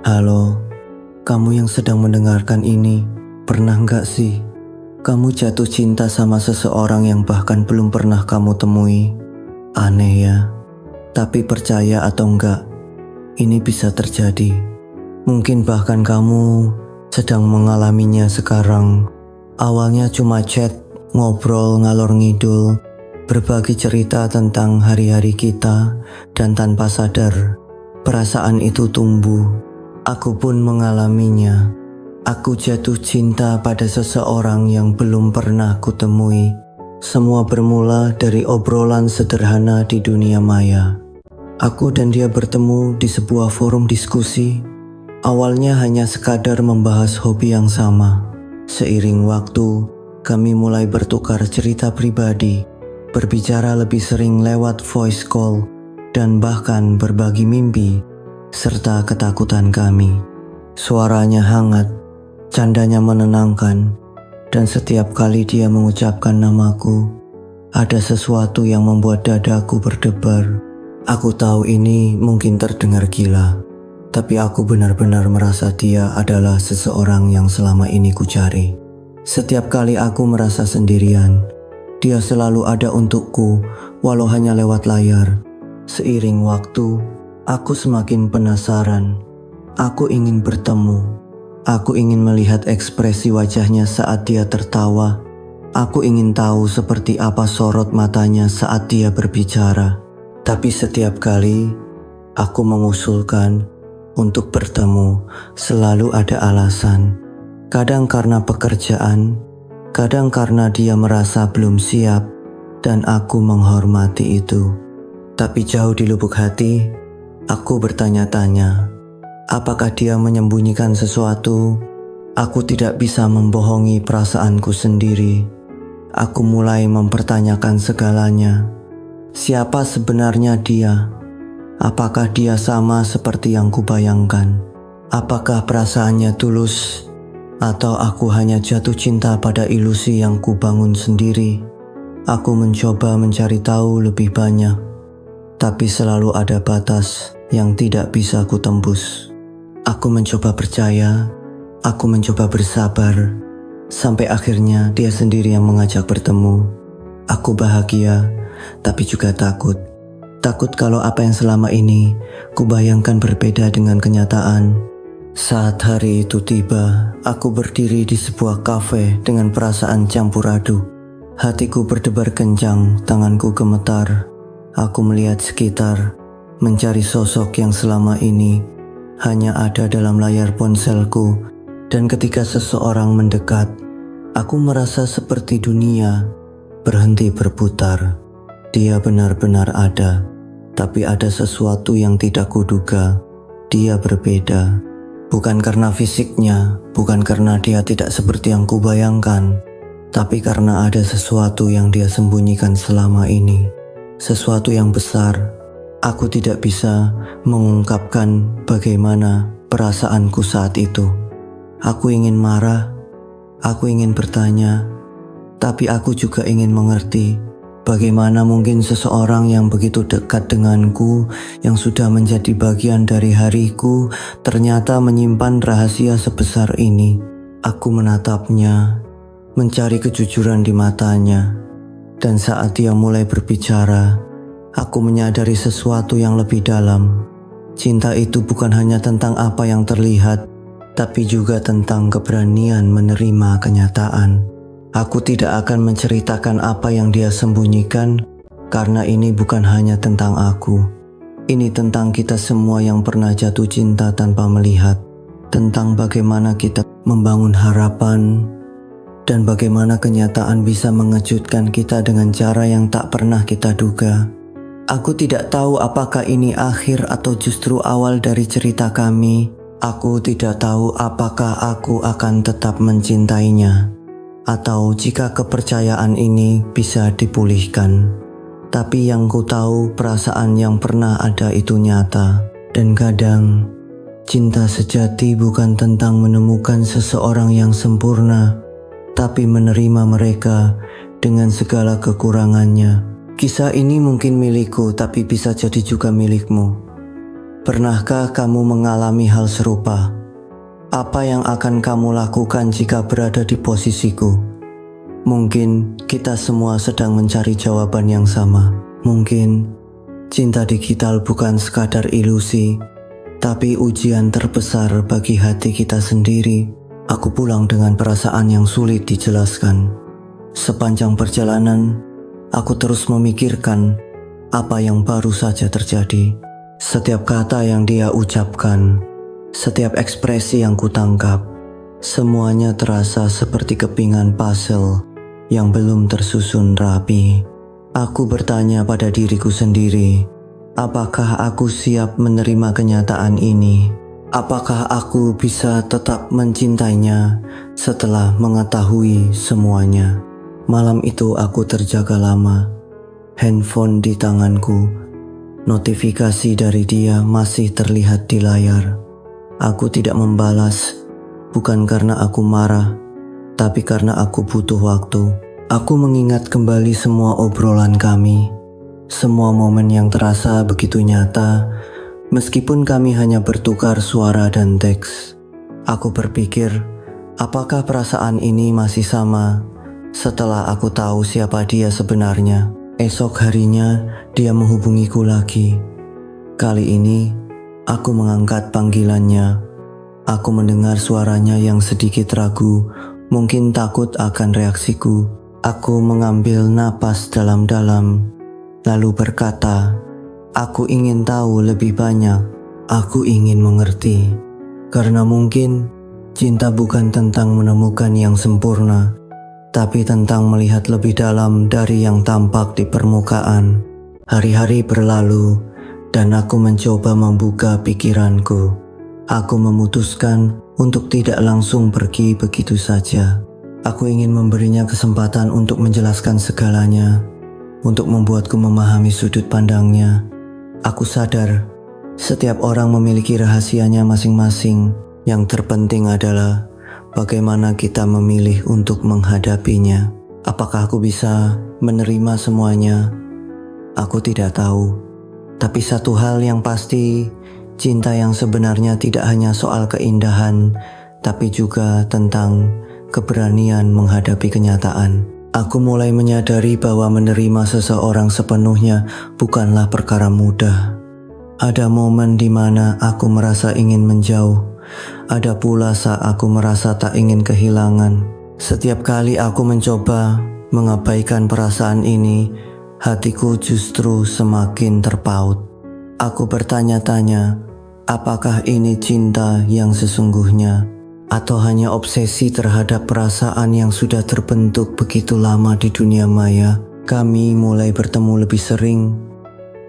Halo, kamu yang sedang mendengarkan ini, pernah nggak sih kamu jatuh cinta sama seseorang yang bahkan belum pernah kamu temui? Aneh ya, tapi percaya atau enggak, ini bisa terjadi. Mungkin bahkan kamu sedang mengalaminya sekarang. Awalnya cuma chat, ngobrol ngalor ngidul, berbagi cerita tentang hari-hari kita, dan tanpa sadar, perasaan itu tumbuh. Aku pun mengalaminya. Aku jatuh cinta pada seseorang yang belum pernah kutemui. Semua bermula dari obrolan sederhana di dunia maya. Aku dan dia bertemu di sebuah forum diskusi. Awalnya hanya sekadar membahas hobi yang sama. Seiring waktu, kami mulai bertukar cerita pribadi, berbicara lebih sering lewat voice call, dan bahkan berbagi mimpi serta ketakutan kami. Suaranya hangat, candanya menenangkan, dan setiap kali dia mengucapkan namaku, ada sesuatu yang membuat dadaku berdebar. Aku tahu ini mungkin terdengar gila, tapi aku benar-benar merasa dia adalah seseorang yang selama ini kucari. Setiap kali aku merasa sendirian, dia selalu ada untukku, walau hanya lewat layar. Seiring waktu, aku semakin penasaran. Aku ingin bertemu. Aku ingin melihat ekspresi wajahnya saat dia tertawa. Aku ingin tahu seperti apa sorot matanya saat dia berbicara. Tapi setiap kali aku mengusulkan untuk bertemu, selalu ada alasan. Kadang karena pekerjaan, kadang karena dia merasa belum siap, dan aku menghormati itu. Tapi jauh di lubuk hati, aku bertanya-tanya, apakah dia menyembunyikan sesuatu? Aku tidak bisa membohongi perasaanku sendiri. Aku mulai mempertanyakan segalanya. Siapa sebenarnya dia? Apakah dia sama seperti yang kubayangkan? Apakah perasaannya tulus? Atau aku hanya jatuh cinta pada ilusi yang kubangun sendiri? Aku mencoba mencari tahu lebih banyak, tapi selalu ada batas yang tidak bisa kutembus. Aku mencoba percaya, aku mencoba bersabar, sampai akhirnya dia sendiri yang mengajak bertemu. Aku bahagia, tapi juga takut. Takut kalau apa yang selama ini kubayangkan berbeda dengan kenyataan. Saat hari itu tiba, aku berdiri di sebuah kafe dengan perasaan campur aduk. Hatiku berdebar kencang, tanganku gemetar. Aku melihat sekitar, mencari sosok yang selama ini hanya ada dalam layar ponselku. Dan ketika seseorang mendekat, aku merasa seperti dunia berhenti berputar. Dia benar-benar ada, tapi ada sesuatu yang tidak kuduga. Dia berbeda. Bukan karena fisiknya, bukan karena dia tidak seperti yang kubayangkan, tapi karena ada sesuatu yang dia sembunyikan selama ini. Sesuatu yang besar. Aku tidak bisa mengungkapkan bagaimana perasaanku saat itu. Aku ingin marah, aku ingin bertanya, tapi aku juga ingin mengerti. Bagaimana mungkin seseorang yang begitu dekat denganku, yang sudah menjadi bagian dari hariku, ternyata menyimpan rahasia sebesar ini. Aku menatapnya, mencari kejujuran di matanya, dan saat dia mulai berbicara, aku menyadari sesuatu yang lebih dalam. Cinta itu bukan hanya tentang apa yang terlihat, tapi juga tentang keberanian menerima kenyataan. Aku tidak akan menceritakan apa yang dia sembunyikan, karena ini bukan hanya tentang aku. Ini tentang kita semua yang pernah jatuh cinta tanpa melihat. Tentang bagaimana kita membangun harapan, dan bagaimana kenyataan bisa mengejutkan kita dengan cara yang tak pernah kita duga. Aku tidak tahu apakah ini akhir atau justru awal dari cerita kami. Aku tidak tahu apakah aku akan tetap mencintainya, atau jika kepercayaan ini bisa dipulihkan. Tapi yang ku tahu, perasaan yang pernah ada itu nyata. Dan kadang, cinta sejati bukan tentang menemukan seseorang yang sempurna, tapi menerima mereka dengan segala kekurangannya. Kisah ini mungkin milikku, tapi bisa jadi juga milikmu. Pernahkah kamu mengalami hal serupa? Apa yang akan kamu lakukan jika berada di posisiku? Mungkin kita semua sedang mencari jawaban yang sama. Mungkin cinta digital bukan sekadar ilusi, tapi ujian terbesar bagi hati kita sendiri. Aku pulang dengan perasaan yang sulit dijelaskan. Sepanjang perjalanan, aku terus memikirkan apa yang baru saja terjadi. Setiap kata yang dia ucapkan, setiap ekspresi yang kutangkap, semuanya terasa seperti kepingan puzzle yang belum tersusun rapi. Aku bertanya pada diriku sendiri, apakah aku siap menerima kenyataan ini? Apakah aku bisa tetap mencintainya setelah mengetahui semuanya? Malam itu aku terjaga lama, handphone di tanganku. Notifikasi dari dia masih terlihat di layar. Aku tidak membalas, bukan karena aku marah, tapi karena aku butuh waktu. Aku mengingat kembali semua obrolan kami, semua momen yang terasa begitu nyata, meskipun kami hanya bertukar suara dan teks. Aku berpikir, apakah perasaan ini masih sama setelah aku tahu siapa dia sebenarnya? Esok harinya, dia menghubungiku lagi. Kali ini, aku mengangkat panggilannya. Aku mendengar suaranya yang sedikit ragu, mungkin takut akan reaksiku. Aku mengambil napas dalam-dalam, lalu berkata, "Aku ingin tahu lebih banyak. Aku ingin mengerti." Karena mungkin, cinta bukan tentang menemukan yang sempurna, tapi tentang melihat lebih dalam dari yang tampak di permukaan. Hari-hari berlalu, dan aku mencoba membuka pikiranku. Aku memutuskan untuk tidak langsung pergi begitu saja. Aku ingin memberinya kesempatan untuk menjelaskan segalanya, untuk membuatku memahami sudut pandangnya. Aku sadar, setiap orang memiliki rahasianya masing-masing. Yang terpenting adalah bagaimana kita memilih untuk menghadapinya. Apakah aku bisa menerima semuanya? Aku tidak tahu. Tapi satu hal yang pasti, cinta yang sebenarnya tidak hanya soal keindahan, tapi juga tentang keberanian menghadapi kenyataan. Aku mulai menyadari bahwa menerima seseorang sepenuhnya bukanlah perkara mudah. Ada momen di mana aku merasa ingin menjauh. Ada pula saat aku merasa tak ingin kehilangan. Setiap kali aku mencoba mengabaikan perasaan ini, hatiku justru semakin terpaut. Aku bertanya-tanya, apakah ini cinta yang sesungguhnya, atau hanya obsesi terhadap perasaan yang sudah terbentuk begitu lama di dunia maya? Kami mulai bertemu lebih sering,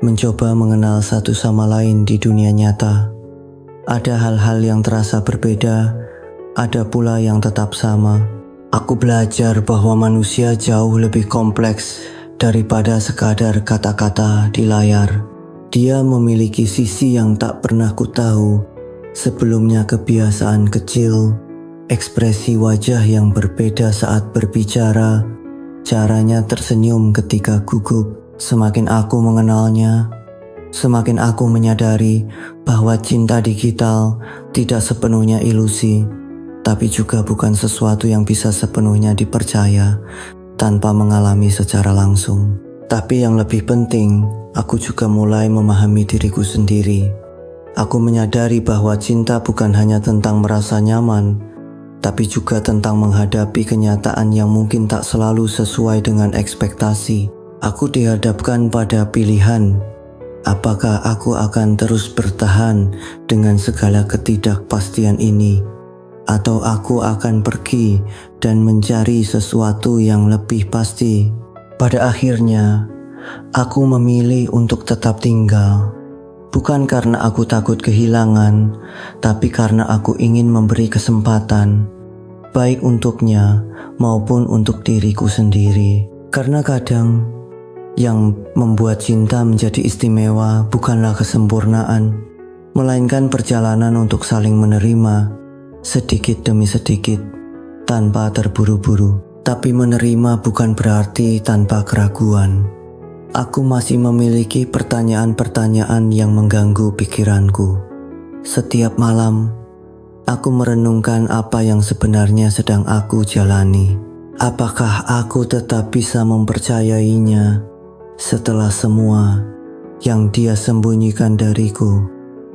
mencoba mengenal satu sama lain di dunia nyata. Ada hal-hal yang terasa berbeda, ada pula yang tetap sama. Aku belajar bahwa manusia jauh lebih kompleks daripada sekadar kata-kata di layar. Dia memiliki sisi yang tak pernah ku tahu. Sebelumnya kebiasaan kecil, ekspresi wajah yang berbeda saat berbicara, caranya tersenyum ketika gugup. Semakin aku mengenalnya, semakin aku menyadari bahwa cinta digital tidak sepenuhnya ilusi, tapi juga bukan sesuatu yang bisa sepenuhnya dipercaya tanpa mengalami secara langsung. Tapi yang lebih penting, aku juga mulai memahami diriku sendiri. Aku menyadari bahwa cinta bukan hanya tentang merasa nyaman, tapi juga tentang menghadapi kenyataan yang mungkin tak selalu sesuai dengan ekspektasi. Aku dihadapkan pada pilihan. Apakah aku akan terus bertahan dengan segala ketidakpastian ini, atau aku akan pergi dan mencari sesuatu yang lebih pasti? Pada akhirnya, aku memilih untuk tetap tinggal. Bukan karena aku takut kehilangan, tapi karena aku ingin memberi kesempatan, baik untuknya maupun untuk diriku sendiri. Karena kadang yang membuat cinta menjadi istimewa bukanlah kesempurnaan, melainkan perjalanan untuk saling menerima, sedikit demi sedikit, tanpa terburu-buru. Tapi menerima bukan berarti tanpa keraguan. Aku masih memiliki pertanyaan-pertanyaan yang mengganggu pikiranku. Setiap malam, aku merenungkan apa yang sebenarnya sedang aku jalani. Apakah aku tetap bisa mempercayainya setelah semua yang dia sembunyikan dariku?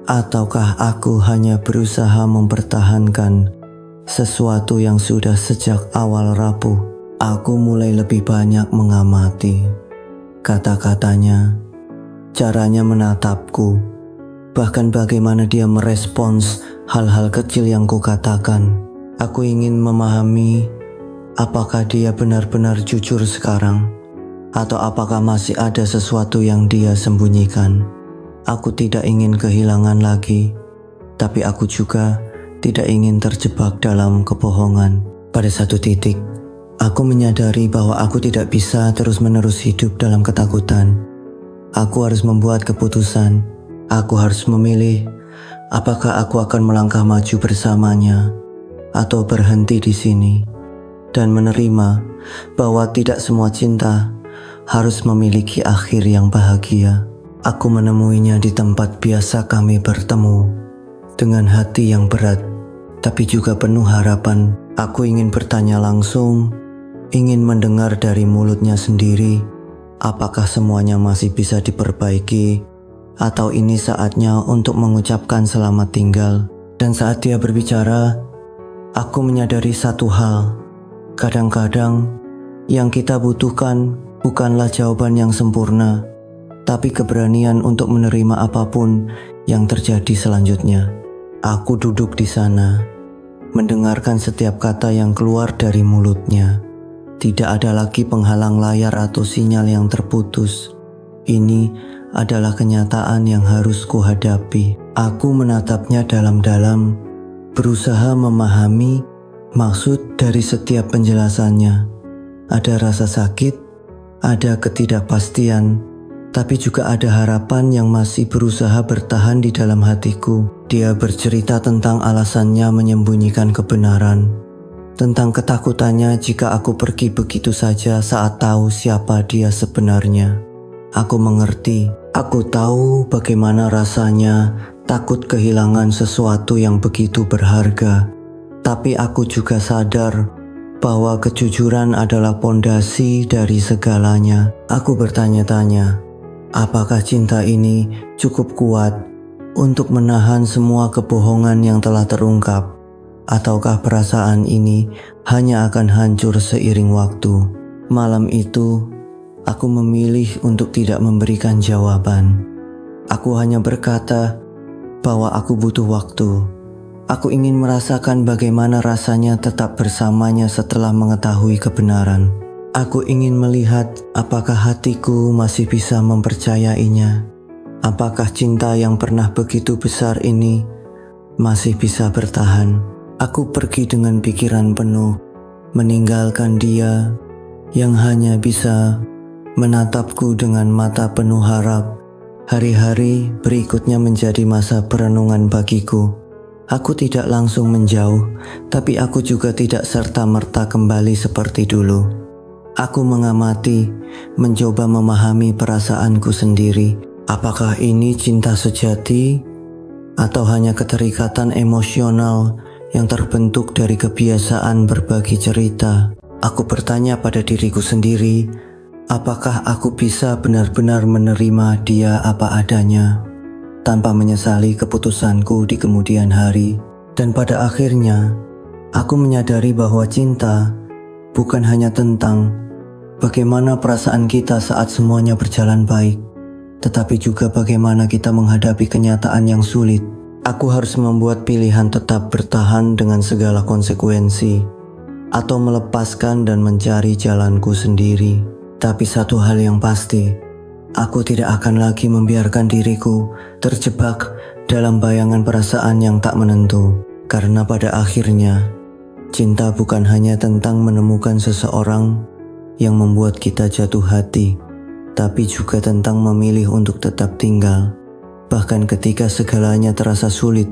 Ataukah aku hanya berusaha mempertahankan sesuatu yang sudah sejak awal rapuh? Aku mulai lebih banyak mengamati kata-katanya, caranya menatapku, bahkan bagaimana dia merespons hal-hal kecil yang kukatakan. Aku ingin memahami apakah dia benar-benar jujur sekarang, atau apakah masih ada sesuatu yang dia sembunyikan. Aku tidak ingin kehilangan lagi, tapi aku juga tidak ingin terjebak dalam kebohongan. Pada satu titik, aku menyadari bahwa aku tidak bisa terus-menerus hidup dalam ketakutan. Aku harus membuat keputusan. Aku harus memilih apakah aku akan melangkah maju bersamanya atau berhenti di sini dan menerima bahwa tidak semua cinta harus memiliki akhir yang bahagia. Aku menemuinya di tempat biasa kami bertemu dengan hati yang berat, tapi juga penuh harapan. Aku ingin bertanya langsung, ingin mendengar dari mulutnya sendiri, apakah semuanya masih bisa diperbaiki, atau ini saatnya untuk mengucapkan selamat tinggal. Dan saat dia berbicara, aku menyadari satu hal. Kadang-kadang yang kita butuhkan bukanlah jawaban yang sempurna, tapi keberanian untuk menerima apapun yang terjadi selanjutnya. Aku duduk di sana, mendengarkan setiap kata yang keluar dari mulutnya. Tidak ada lagi penghalang layar atau sinyal yang terputus. Ini adalah kenyataan yang harus kuhadapi. Aku menatapnya dalam-dalam, berusaha memahami maksud dari setiap penjelasannya. Ada rasa sakit, ada ketidakpastian, tapi juga ada harapan yang masih berusaha bertahan di dalam hatiku. Dia bercerita tentang alasannya menyembunyikan kebenaran, tentang ketakutannya jika aku pergi begitu saja saat tahu siapa dia sebenarnya. Aku mengerti, aku tahu bagaimana rasanya takut kehilangan sesuatu yang begitu berharga. Tapi aku juga sadar bahwa kejujuran adalah pondasi dari segalanya. Aku bertanya-tanya, apakah cinta ini cukup kuat untuk menahan semua kebohongan yang telah terungkap? Ataukah perasaan ini hanya akan hancur seiring waktu? Malam itu, aku memilih untuk tidak memberikan jawaban. Aku hanya berkata bahwa aku butuh waktu. Aku ingin merasakan bagaimana rasanya tetap bersamanya setelah mengetahui kebenaran. Aku ingin melihat apakah hatiku masih bisa mempercayainya. Apakah cinta yang pernah begitu besar ini masih bisa bertahan. Aku pergi dengan pikiran penuh, meninggalkan dia yang hanya bisa menatapku dengan mata penuh harap. Hari-hari berikutnya menjadi masa perenungan bagiku. Aku tidak langsung menjauh, tapi aku juga tidak serta-merta kembali seperti dulu. Aku mengamati, mencoba memahami perasaanku sendiri. Apakah ini cinta sejati, atau hanya keterikatan emosional yang terbentuk dari kebiasaan berbagi cerita? Aku bertanya pada diriku sendiri, apakah aku bisa benar-benar menerima dia apa adanya, tanpa menyesali keputusanku di kemudian hari. Dan pada akhirnya, aku menyadari bahwa cinta bukan hanya tentang bagaimana perasaan kita saat semuanya berjalan baik, tetapi juga bagaimana kita menghadapi kenyataan yang sulit. Aku harus membuat pilihan tetap bertahan dengan segala konsekuensi, atau melepaskan dan mencari jalanku sendiri. Tapi satu hal yang pasti, aku tidak akan lagi membiarkan diriku terjebak dalam bayangan perasaan yang tak menentu. Karena pada akhirnya, cinta bukan hanya tentang menemukan seseorang yang membuat kita jatuh hati, tapi juga tentang memilih untuk tetap tinggal, bahkan ketika segalanya terasa sulit.